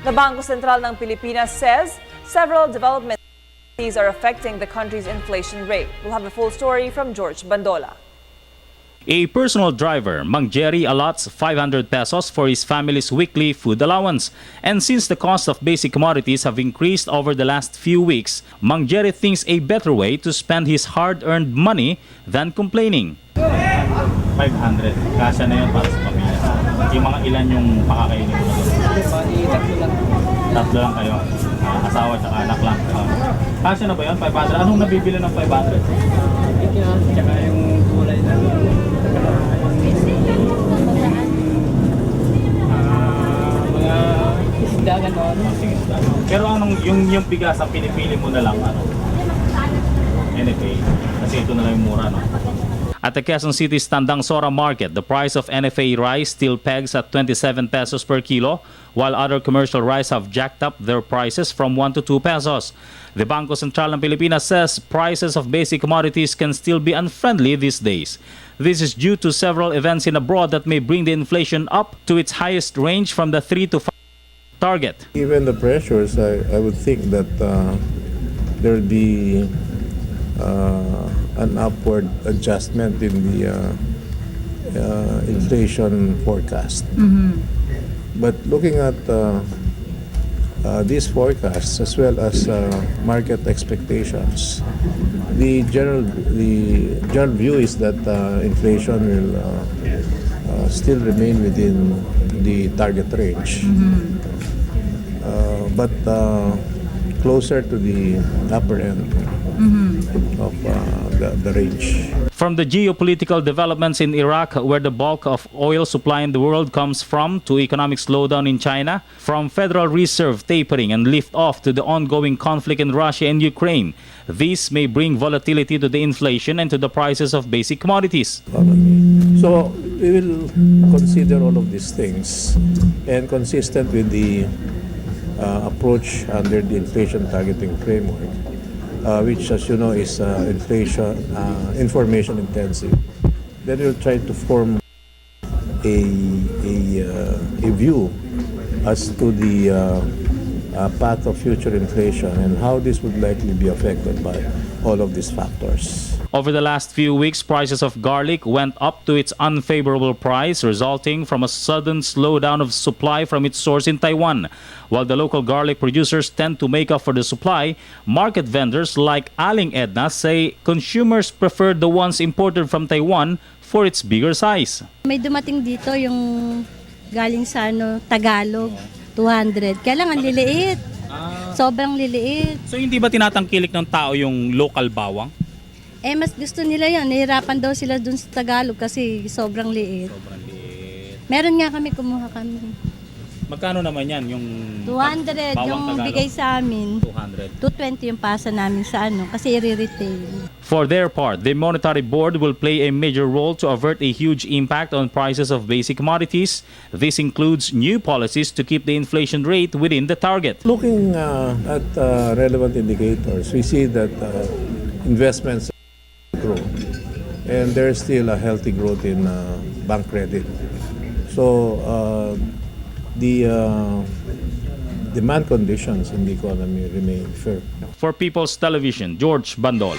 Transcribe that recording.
The Bangko Sentral ng Pilipinas says several developments are affecting the country's inflation rate. We'll have the full story from Jorge Bandola. A personal driver, Mang Jerry, allots 500 pesos for his family's weekly food allowance. And since the cost of basic commodities have increased over the last few weeks, Mang Jerry thinks a better way to spend his hard-earned money than complaining. 500, kasya na yun para sa pamilya. Yung mga ilan yung pakakainin mo na doon? Tatlo lang kayo. Asawa at anak lang. Kasya na ba yun? 500? Anong nabibili ng 500? Tsaka yung gulay na mga isda gano'n. Pero anong yung bigas ang pinipili mo na lang NFA? Kasi ito na lang yung mura, no? At the Quezon City's Tandang Sora Market, the price of NFA rice still pegs at 27 pesos per kilo, while other commercial rice have jacked up their prices from 1 to 2 pesos. The Bangko Sentral ng Pilipinas says prices of basic commodities can still be unfriendly these days. This is due to several events in abroad that may bring the inflation up to its highest range from the 3 to 5 target. Given the pressures, I would think that there will be an upward adjustment in the inflation forecast. But looking at these forecasts as well as market expectations, the general view is that inflation will still remain within the target range, but closer to the upper end of the range. From the geopolitical developments in Iraq, where the bulk of oil supply in the world comes from, to economic slowdown in China, from Federal Reserve tapering and lift-off to the ongoing conflict in Russia and Ukraine, this may bring volatility to the inflation and to the prices of basic commodities. So we will consider all of these things, and consistent with the approach under the inflation targeting framework, which, as you know, is information intensive. Then we'll try to form a view as to the path of future inflation and how this would likely be affected by all of these factors. Over the last few weeks, prices of garlic went up to its unfavorable price, resulting from a sudden slowdown of supply from its source in Taiwan. While the local garlic producers tend to make up for the supply, market vendors like Aling Edna say consumers prefer the ones imported from Taiwan for its bigger size. May dumating dito yung galing sa Tagalog, 200. Kaya lang ang liliit. Sobrang liliit. So hindi ba tinatangkilik ng tao yung local bawang? Mas gusto nila yan. Nahirapan daw sila dun sa Tagalog kasi sobrang liit. Sobrang liit. Meron nga kumuha kami. Magkano naman yan? Yung 200 yung Tagalog? bigay sa amin. 200. 220 yung pasa namin sa kasi i-retail. For their part, the Monetary Board will play a major role to avert a huge impact on prices of basic commodities. This includes new policies to keep the inflation rate within the target. Looking at relevant indicators, we see that investments grow, and there's still a healthy growth in bank credit. So the demand conditions in the economy remain firm. For People's Television, Jorge Bandola.